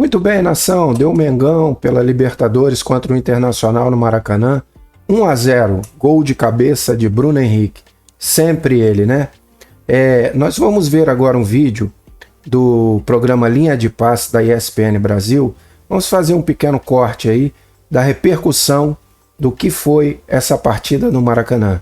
Muito bem, nação. Deu Mengão pela Libertadores contra o Internacional no Maracanã. 1-0, gol de cabeça de Bruno Henrique. Sempre ele, né? Nós vamos ver agora um vídeo do programa Linha de Passe da ESPN Brasil. Vamos fazer um pequeno corte aí da repercussão do que foi essa partida no Maracanã.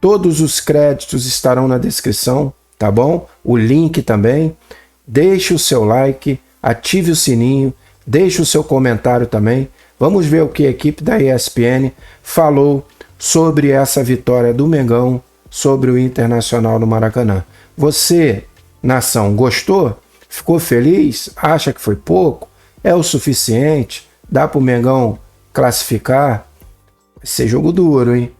Todos os créditos estarão na descrição, tá bom? O link também. Deixe o seu like, ative o sininho, deixe o seu comentário também. Vamos ver o que a equipe da ESPN falou sobre essa vitória do Mengão sobre o Internacional no Maracanã. Você, nação, gostou? Ficou feliz? Acha que foi pouco? É o suficiente? Dá para o Mengão classificar? Vai ser jogo duro, hein?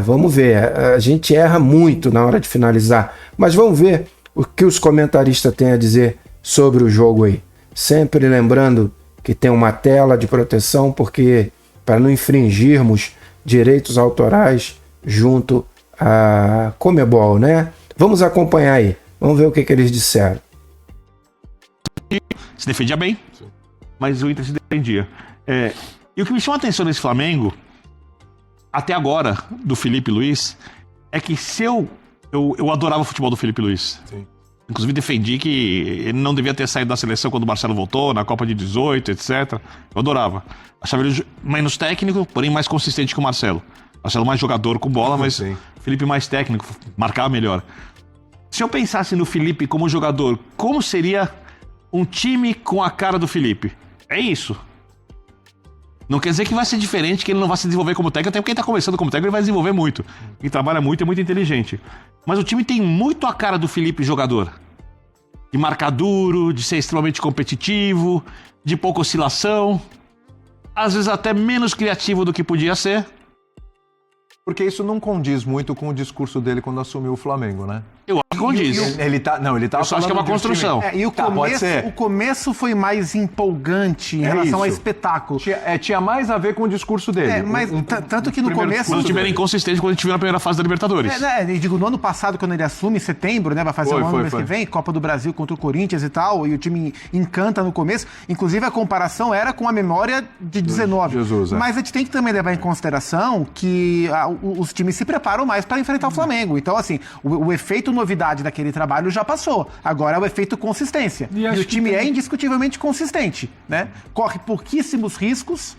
Vamos ver. A gente erra muito na hora de finalizar, mas vamos ver o que os comentaristas têm a dizer sobre o jogo aí. Sempre lembrando que tem uma tela de proteção, porque para não infringirmos direitos autorais junto à Conmebol, né? Vamos acompanhar aí. Vamos ver o que eles disseram. Se defendia bem, mas o Inter se defendia. E o que me chama a atenção nesse Flamengo, até agora, do Felipe Luiz, é que eu adorava o futebol do Felipe Luiz. Sim. Inclusive defendi que ele não devia ter saído da seleção quando o Marcelo voltou, na Copa de 18, etc. Eu adorava. Achava ele menos técnico, porém mais consistente que o Marcelo. Marcelo mais jogador com bola, mas sim. Felipe mais técnico, marcava melhor. Se eu pensasse no Felipe como jogador, como seria um time com a cara do Felipe? É isso. Não quer dizer que vai ser diferente, que ele não vai se desenvolver como técnico, até porque ele tá começando como técnico, ele vai desenvolver muito. Ele trabalha muito, é muito inteligente. Mas o time tem muito a cara do Felipe jogador. De marcar duro, de ser extremamente competitivo, de pouca oscilação. Às vezes até menos criativo do que podia ser. Porque isso não condiz muito com o discurso dele quando assumiu o Flamengo, né? Eu acho que condiz. Ele tá eu só acho que é uma construção. E o começo foi mais empolgante em relação ao espetáculo. Tinha mais a ver com o discurso dele. Mas tanto que no começo... Mas o time era inconsistente quando a gente viu na primeira fase da Libertadores. Digo, no ano passado, quando ele assume, em setembro, né? Vai fazer um ano no mês que vem, Copa do Brasil contra o Corinthians e tal, e o time encanta no começo. Inclusive, a comparação era com a memória de 19. Jesus, Mas a gente tem que também levar em consideração que os times se preparam mais para enfrentar o Flamengo. Então, assim, o efeito novidade daquele trabalho já passou. Agora é o efeito consistência. E o time é indiscutivelmente consistente, né? Corre pouquíssimos riscos,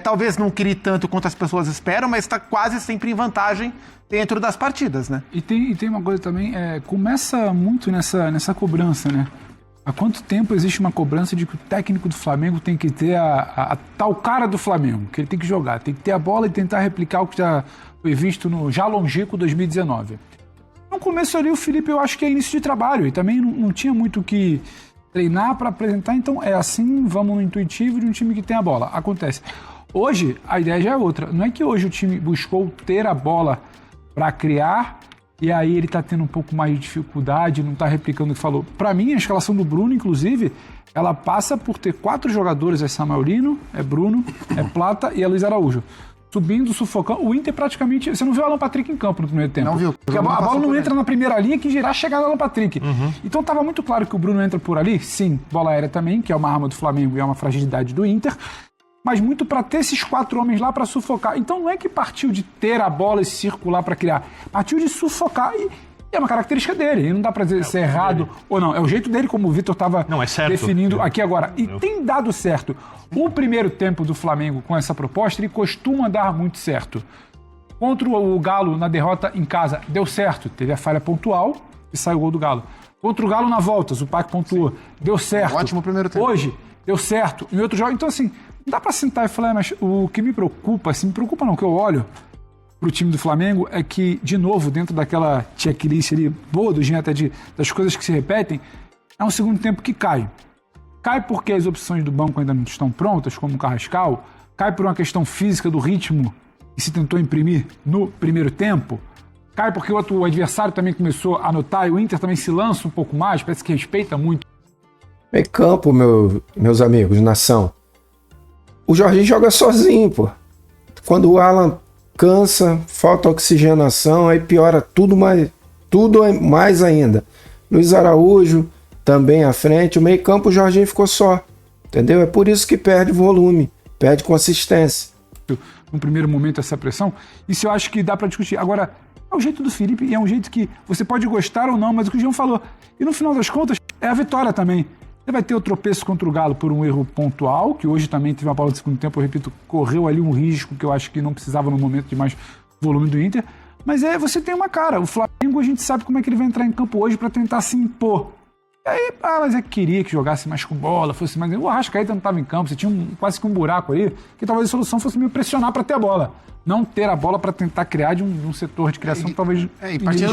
talvez não crie tanto quanto as pessoas esperam, mas está quase sempre em vantagem dentro das partidas, né? E tem uma coisa também, começa muito nessa cobrança, né? Há quanto tempo existe uma cobrança de que o técnico do Flamengo tem que ter a tal cara do Flamengo, que ele tem que jogar, tem que ter a bola e tentar replicar o que já foi visto no já longínquo 2019. No começo ali o Felipe, eu acho que é início de trabalho e também não tinha muito o que treinar para apresentar, então é assim, vamos no intuitivo de um time que tem a bola. Acontece. Hoje a ideia já é outra, não é que hoje o time buscou ter a bola para criar e aí ele tá tendo um pouco mais de dificuldade, não tá replicando o que falou. Para mim, a escalação do Bruno, inclusive, ela passa por ter 4 jogadores, é Samuelino, é Bruno, é Plata e é Luiz Araújo. Subindo, sufocando. O Inter praticamente... Você não viu o Alan Patrick em campo no primeiro tempo. Não viu. Porque a bola não entra na primeira linha que irá chegar no Alan Patrick. Uhum. Então estava muito claro que o Bruno entra por ali. Sim, bola aérea também, que é uma arma do Flamengo e é uma fragilidade do Inter. Mas muito para ter esses 4 homens lá para sufocar. Então não é que partiu de ter a bola e circular para criar. Partiu de sufocar e é uma característica dele. E não dá para dizer se é errado ou não. É o jeito dele, como o Vitor estava definindo aqui agora. E tem dado certo. O primeiro tempo do Flamengo com essa proposta, ele costuma dar muito certo. Contra o Galo na derrota em casa, deu certo. Teve a falha pontual e saiu o gol do Galo. Contra o Galo na volta, o Zupac pontuou. Sim. Deu certo. Ótimo primeiro tempo. Hoje, deu certo. Em outro jogo, então assim, não dá pra sentar e falar, mas o que me preocupa, assim, me preocupa não, que eu olho pro time do Flamengo é que, de novo, dentro daquela checklist ali, boa do Jean até das coisas que se repetem, é um segundo tempo que cai. Cai porque as opções do banco ainda não estão prontas, como o Carrascal, cai por uma questão física do ritmo que se tentou imprimir no primeiro tempo, cai porque o adversário também começou a anotar e o Inter também se lança um pouco mais, parece que respeita muito. Meio campo, meus amigos, nação. O Jorginho joga sozinho, pô. Quando o Alan cansa, falta oxigenação, aí piora tudo mais ainda. Luiz Araújo também à frente, o meio campo o Jorginho ficou só. Entendeu? É por isso que perde volume, perde consistência. No primeiro momento, essa pressão. Isso eu acho que dá pra discutir. Agora, é o jeito do Felipe e é um jeito que você pode gostar ou não, mas o que o João falou. E no final das contas, é a vitória também. Você vai ter o tropeço contra o Galo por um erro pontual, que hoje também teve uma bola de segundo tempo, eu repito, correu ali um risco que eu acho que não precisava no momento de mais volume do Inter. Mas você tem uma cara. O Flamengo, a gente sabe como é que ele vai entrar em campo hoje para tentar se impor. E aí, mas queria que jogasse mais com bola, fosse mais... O Arrascaeta não estava em campo, você tinha quase que um buraco aí, que talvez a solução fosse meio pressionar para ter a bola. Não ter a bola para tentar criar de um setor de criação que talvez...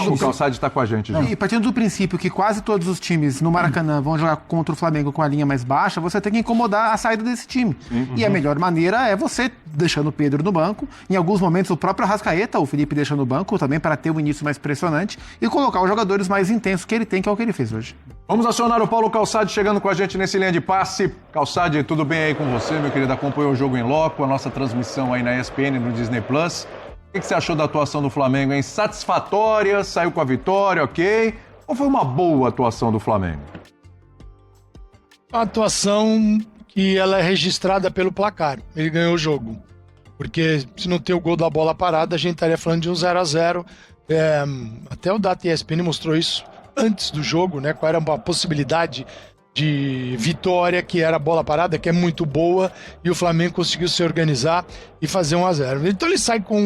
O Calçade está com a gente já. E partindo do princípio que quase todos os times no Maracanã vão jogar contra o Flamengo com a linha mais baixa, você tem que incomodar a saída desse time. E a melhor maneira é você deixando o Pedro no banco, em alguns momentos o próprio Arrascaeta, o Felipe deixa no banco também para ter um início mais pressionante e colocar os jogadores mais intensos que ele tem, que é o que ele fez hoje. Vamos acionar o Paulo Calçade chegando com a gente nesse linha de passe. Calçade, tudo bem aí com você, meu querido? Acompanhou o jogo em loco, a nossa transmissão aí na ESPN, no Disney Plus. O que você achou da atuação do Flamengo, hein? Satisfatória, saiu com a vitória, ok? Ou foi uma boa atuação do Flamengo? A atuação que ela é registrada pelo placar. Ele ganhou o jogo. Porque se não ter o gol da bola parada, a gente estaria falando de um 0-0. Até o Data ESPN mostrou isso antes do jogo, né? Qual era a possibilidade de vitória, que era a bola parada, que é muito boa, e o Flamengo conseguiu se organizar e fazer 1-0. Então ele sai com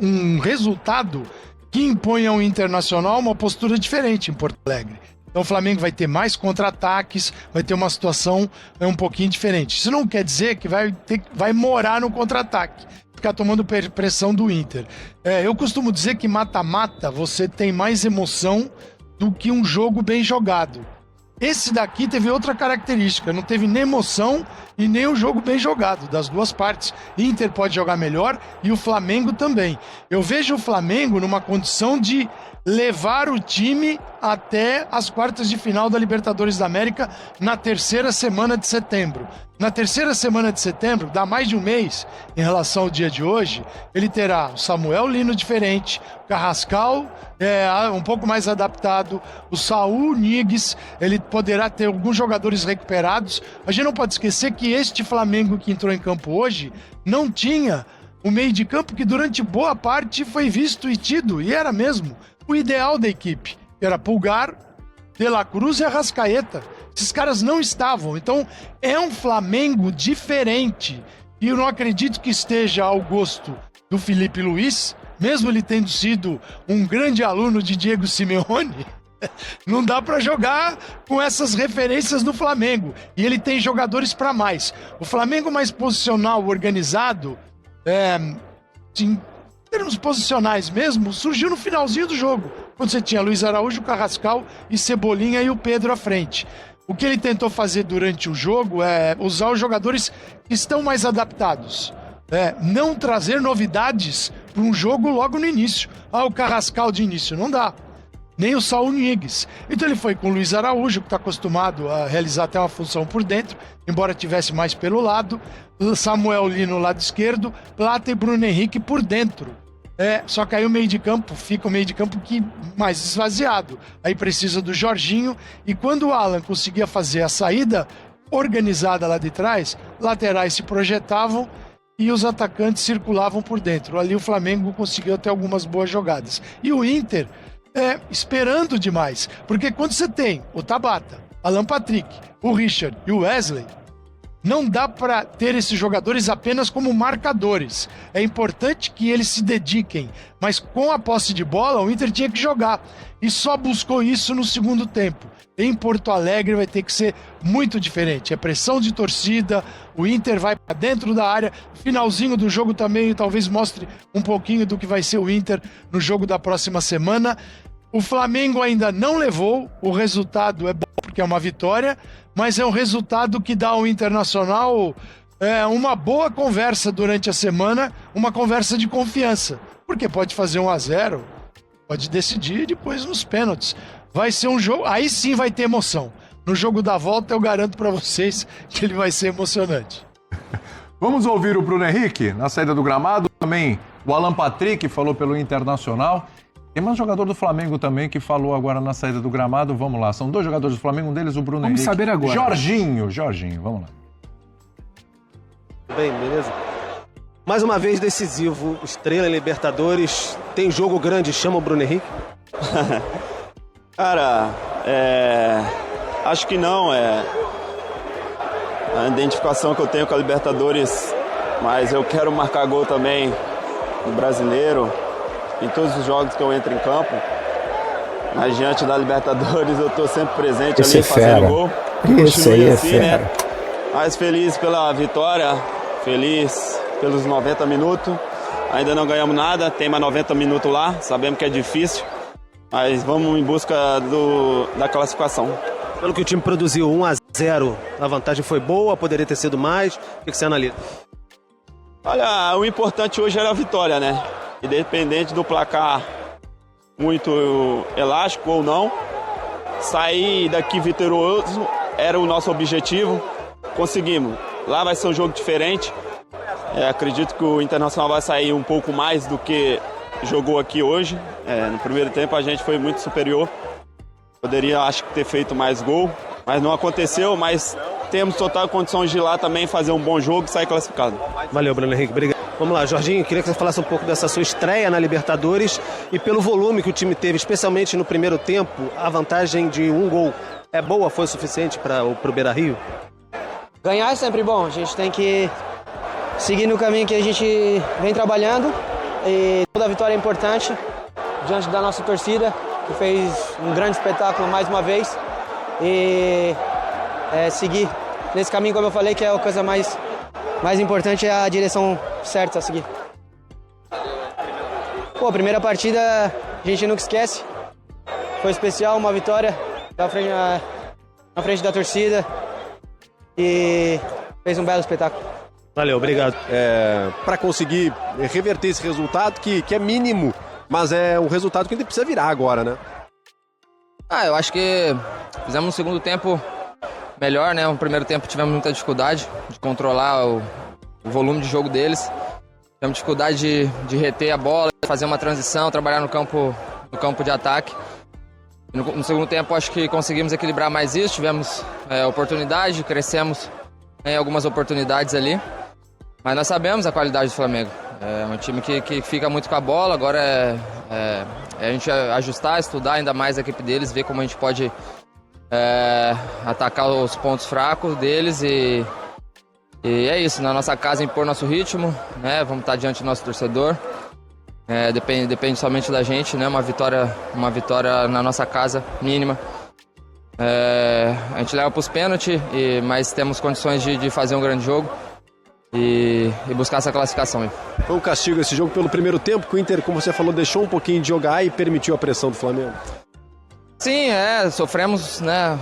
um resultado que impõe ao Internacional uma postura diferente em Porto Alegre. Então o Flamengo vai ter mais contra-ataques, vai ter uma situação um pouquinho diferente. Isso não quer dizer que vai morar no contra-ataque, ficar tomando pressão do Inter. Eu costumo dizer que mata-mata você tem mais emoção do que um jogo bem jogado. Esse daqui teve outra característica, não teve nem emoção e nem um jogo bem jogado, das duas partes. Inter pode jogar melhor e o Flamengo também. Eu vejo o Flamengo numa condição de levar o time até as quartas de final da Libertadores da América na terceira semana de setembro. Na terceira semana de setembro, dá mais de um mês em relação ao dia de hoje, ele terá o Samuel Lino diferente, o Carrascal um pouco mais adaptado, o Saúl Ñíguez, ele poderá ter alguns jogadores recuperados. A gente não pode esquecer que este Flamengo que entrou em campo hoje não tinha o meio de campo que durante boa parte foi visto e tido, e era mesmo o ideal da equipe. Era Pulgar, De La Cruz e Arrascaeta. Esses caras não estavam. Então é um Flamengo diferente. E eu não acredito que esteja ao gosto do Felipe Luiz, mesmo ele tendo sido um grande aluno de Diego Simeone. Não dá para jogar com essas referências do Flamengo. E ele tem jogadores para mais. O Flamengo mais posicional, organizado, em termos posicionais mesmo, surgiu no finalzinho do jogo, quando você tinha Luiz Araújo, Carrascal e Cebolinha e o Pedro à frente. O que ele tentou fazer durante o jogo é usar os jogadores que estão mais adaptados. Não trazer novidades para um jogo logo no início. O Carrascal de início não dá. Nem o Saúl Ñíguez. Então ele foi com o Luiz Araújo, que está acostumado a realizar até uma função por dentro, embora tivesse mais pelo lado. Samuel Lino, lado esquerdo. Plata e Bruno Henrique por dentro. Só que aí o meio de campo fica o meio de campo mais esvaziado. Aí precisa do Jorginho. E quando o Alan conseguia fazer a saída organizada lá de trás, laterais se projetavam e os atacantes circulavam por dentro. Ali o Flamengo conseguiu até algumas boas jogadas. E o Inter esperando demais. Porque quando você tem o Tabata, Alan Patrick, o Richard e o Wesley, não dá para ter esses jogadores apenas como marcadores. É importante que eles se dediquem, mas com a posse de bola, o Inter tinha que jogar. E só buscou isso no segundo tempo. Em Porto Alegre vai ter que ser muito diferente. É pressão de torcida, o Inter vai para dentro da área. Finalzinho do jogo também talvez mostre um pouquinho do que vai ser o Inter no jogo da próxima semana. O Flamengo ainda não levou, o resultado é bom porque é uma vitória, mas é um resultado que dá ao Internacional uma boa conversa durante a semana, uma conversa de confiança, porque pode fazer 1-0, pode decidir depois nos pênaltis. Vai ser um jogo, aí sim vai ter emoção. No jogo da volta eu garanto para vocês que ele vai ser emocionante. Vamos ouvir o Bruno Henrique na saída do gramado, também o Alan Patrick falou pelo Internacional. Tem mais jogador do Flamengo também que falou agora na saída do gramado. Vamos lá, são dois jogadores do Flamengo, um deles o Bruno Henrique. Vamos saber agora. Jorginho, vamos lá. Tudo bem, beleza? Mais uma vez decisivo, estrela em Libertadores, tem jogo grande, chama o Bruno Henrique? Cara, acho que não, a identificação que eu tenho com a Libertadores, mas eu quero marcar gol também no Brasileiro, em todos os jogos que eu entro em campo, mas diante da Libertadores eu tô sempre presente Esse ali fazendo gol. Esse aí é assim, fera. né? Mas feliz pela vitória, feliz pelos 90 minutos. Ainda não ganhamos nada, tem mais 90 minutos lá, sabemos que é difícil, mas vamos em busca da classificação. Pelo que o time produziu 1-0, a vantagem foi boa, poderia ter sido mais, o que você analisa? Olha, o importante hoje era a vitória, né? Independente do placar muito elástico ou não, sair daqui vitorioso era o nosso objetivo, conseguimos. Lá vai ser um jogo diferente, acredito que o Internacional vai sair um pouco mais do que jogou aqui hoje. No primeiro tempo a gente foi muito superior, poderia acho que ter feito mais gol, mas não aconteceu, mas temos total condições de ir lá também fazer um bom jogo e sair classificado. Valeu, Bruno Henrique, obrigado. Vamos lá, Jorginho, queria que você falasse um pouco dessa sua estreia na Libertadores e pelo volume que o time teve, especialmente no primeiro tempo, a vantagem de 1 gol é boa, foi o suficiente para o Beira-Rio? Ganhar é sempre bom, a gente tem que seguir no caminho que a gente vem trabalhando e toda vitória é importante diante da nossa torcida, que fez um grande espetáculo mais uma vez, e seguir nesse caminho, como eu falei, que é a coisa mais importante, é a direção certa a seguir. Pô, a primeira partida a gente nunca esquece, foi especial, uma vitória na frente da torcida e fez um belo espetáculo. Valeu, obrigado. Para conseguir reverter esse resultado, que é mínimo, mas é um resultado que a gente precisa virar agora, né? Eu acho que fizemos um segundo tempo melhor, né? No primeiro tempo tivemos muita dificuldade de controlar o volume de jogo deles. Tivemos dificuldade de reter a bola, fazer uma transição, trabalhar no campo de ataque. No segundo tempo acho que conseguimos equilibrar mais isso, tivemos oportunidade, crescemos em algumas oportunidades ali. Mas nós sabemos a qualidade do Flamengo. É um time que fica muito com a bola, agora é a gente ajustar, estudar ainda mais a equipe deles, ver como a gente pode atacar os pontos fracos deles e é isso, na nossa casa impor nosso ritmo, né? Vamos estar diante do nosso torcedor, depende somente da gente, né? Uma vitória na nossa casa mínima. A gente leva para os pênaltis, mas temos condições de fazer um grande jogo e buscar essa classificação aí. Foi um castigo esse jogo pelo primeiro tempo, que o Inter, como você falou, deixou um pouquinho de jogar e permitiu a pressão do Flamengo. Sim, sofremos, né?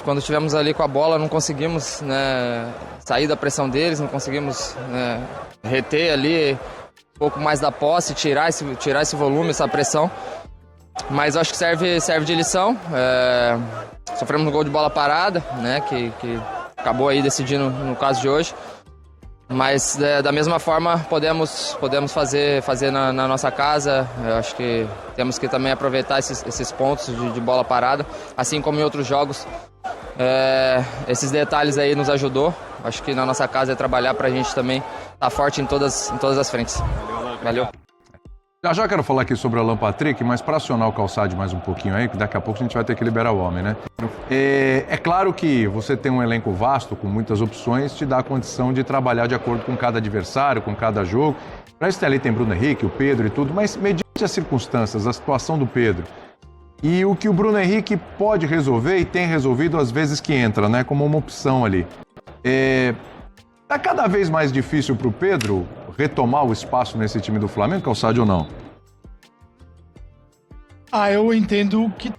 Quando estivemos ali com a bola, não conseguimos, né, sair da pressão deles, não conseguimos, né, reter ali um pouco mais da posse, tirar esse volume, essa pressão. Mas acho que serve de lição. Sofremos um gol de bola parada, né, que acabou aí decidindo no caso de hoje. Mas da mesma forma podemos fazer na nossa casa. Eu acho que temos que também aproveitar esses pontos de bola parada, assim como em outros jogos. Esses detalhes aí nos ajudou. Acho que na nossa casa é trabalhar para a gente também estar forte em todas as frentes. Valeu. Já quero falar aqui sobre o Alan Patrick, mas para acionar o Calçade mais um pouquinho aí, que daqui a pouco a gente vai ter que liberar o homem, né? É claro que você tem um elenco vasto, com muitas opções, te dá a condição de trabalhar de acordo com cada adversário, com cada jogo. Para isso ali tem Bruno Henrique, o Pedro e tudo, mas mediante as circunstâncias, a situação do Pedro e o que o Bruno Henrique pode resolver e tem resolvido às vezes que entra, né? Como uma opção ali. Tá cada vez mais difícil para o Pedro retomar o espaço nesse time do Flamengo, Calçade, ou não? Eu entendo que...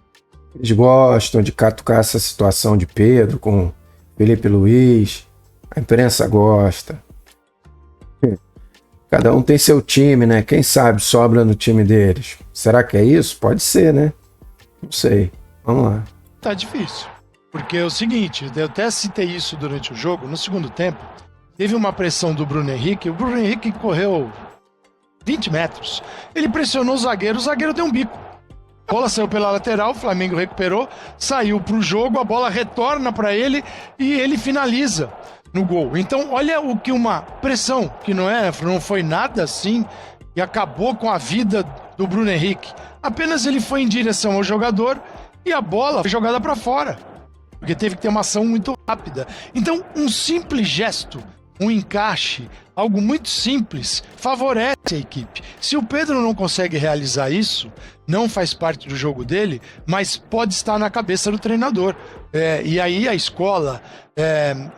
Eles gostam de catucar essa situação de Pedro com Felipe Luiz. A imprensa gosta. Cada um tem seu time, né? Quem sabe sobra no time deles. Será que é isso? Pode ser, né? Não sei. Vamos lá. Tá difícil. Porque é o seguinte, eu até citei isso durante o jogo, no segundo tempo, teve uma pressão do Bruno Henrique, o Bruno Henrique correu 20 metros, ele pressionou o zagueiro deu um bico. A bola saiu pela lateral, o Flamengo recuperou, saiu pro jogo, a bola retorna para ele e ele finaliza. no gol. Então, olha o que uma pressão, que não foi nada assim, e acabou com a vida do Bruno Henrique. Apenas ele foi em direção ao jogador e a bola foi jogada para fora, porque teve que ter uma ação muito rápida. Então, um simples gesto, um encaixe, algo muito simples, favorece a equipe. Se o Pedro não consegue realizar isso, não faz parte do jogo dele, mas pode estar na cabeça do treinador. E aí a escola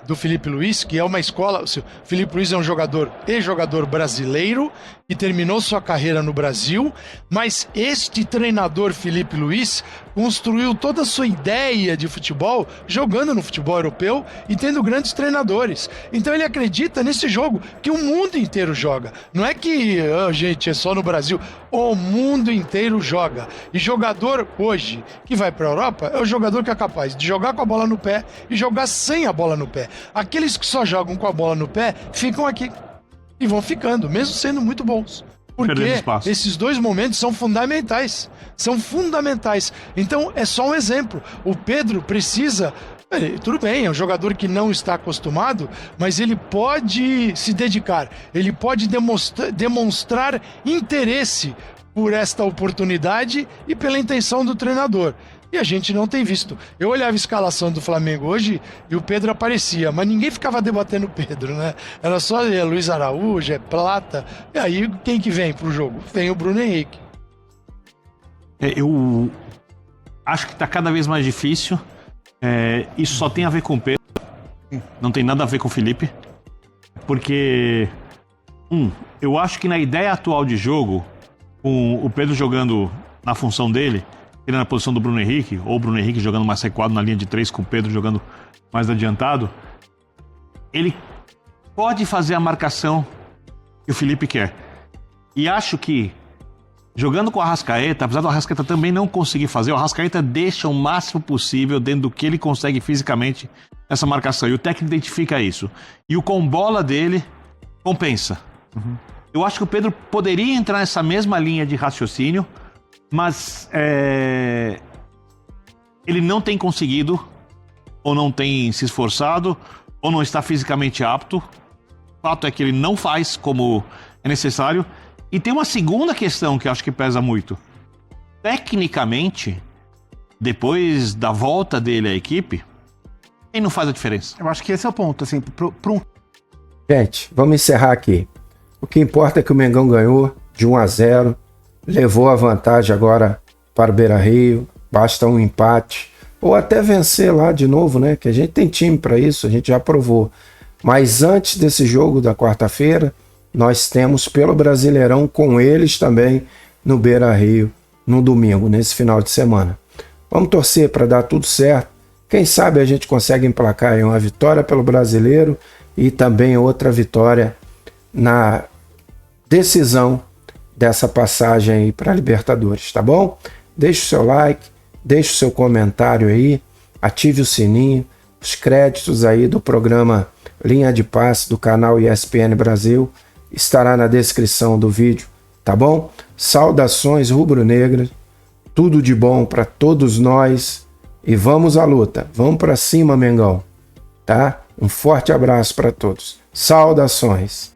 do Filipe Luís, que é uma escola... O Filipe Luís é um jogador brasileiro que terminou sua carreira no Brasil, mas este treinador Filipe Luís construiu toda a sua ideia de futebol jogando no futebol europeu e tendo grandes treinadores. Então ele acredita nesse jogo que o mundo inteiro joga. Não é que, gente, é só no Brasil. O mundo inteiro joga. E jogador hoje que vai para a Europa é o jogador que é capaz de jogar com a bola no pé e jogar sem a bola no pé. Aqueles que só jogam com a bola no pé ficam aqui e vão ficando, mesmo sendo muito bons. Porque esses dois momentos são fundamentais. São fundamentais. Então é só um exemplo. O Pedro precisa... Tudo bem, é um jogador que não está acostumado, mas ele pode se dedicar, ele pode demonstrar interesse por esta oportunidade e pela intenção do treinador. E a gente não tem visto. Eu olhava a escalação do Flamengo hoje e o Pedro aparecia, mas ninguém ficava debatendo o Pedro, né? Era só Luiz Araújo, Plata. E aí quem que vem pro jogo? Vem o Bruno Henrique. Eu acho que tá cada vez mais difícil. Isso só tem a ver com o Pedro. Não tem nada a ver com o Felipe. Porque eu acho que na ideia atual de jogo, com o Pedro jogando na função dele, na posição do Bruno Henrique, ou o Bruno Henrique jogando mais recuado na linha de 3, com o Pedro jogando mais adiantado, ele pode fazer a marcação que o Felipe quer. E acho que, jogando com o Arrascaeta, apesar do Arrascaeta também não conseguir fazer, o Arrascaeta deixa o máximo possível dentro do que ele consegue fisicamente essa marcação. E o técnico identifica isso. E o com bola dele compensa. Eu acho que o Pedro poderia entrar nessa mesma linha de raciocínio, mas ele não tem conseguido, ou não tem se esforçado, ou não está fisicamente apto. O fato é que ele não faz como é necessário. E tem uma segunda questão que eu acho que pesa muito. Tecnicamente, depois da volta dele à equipe, quem não faz a diferença? Eu acho que esse é o ponto, assim, Gente, vamos encerrar aqui. O que importa é que o Mengão ganhou de 1-0, levou a vantagem agora para o Beira-Rio, basta um empate, ou até vencer lá de novo, né? Que a gente tem time para isso, a gente já provou. Mas antes desse jogo da quarta-feira, nós temos pelo Brasileirão com eles também no Beira-Rio, no domingo, nesse final de semana. Vamos torcer para dar tudo certo. Quem sabe a gente consegue emplacar aí uma vitória pelo Brasileiro e também outra vitória na decisão dessa passagem aí para a Libertadores, tá bom? Deixe o seu like, deixe o seu comentário aí, ative o sininho, os créditos aí do programa Linha de Passe do canal ESPN Brasil estará na descrição do vídeo, tá bom? Saudações rubro-negras, tudo de bom para todos nós e vamos à luta, vamos para cima, Mengão, tá? Um forte abraço para todos, saudações!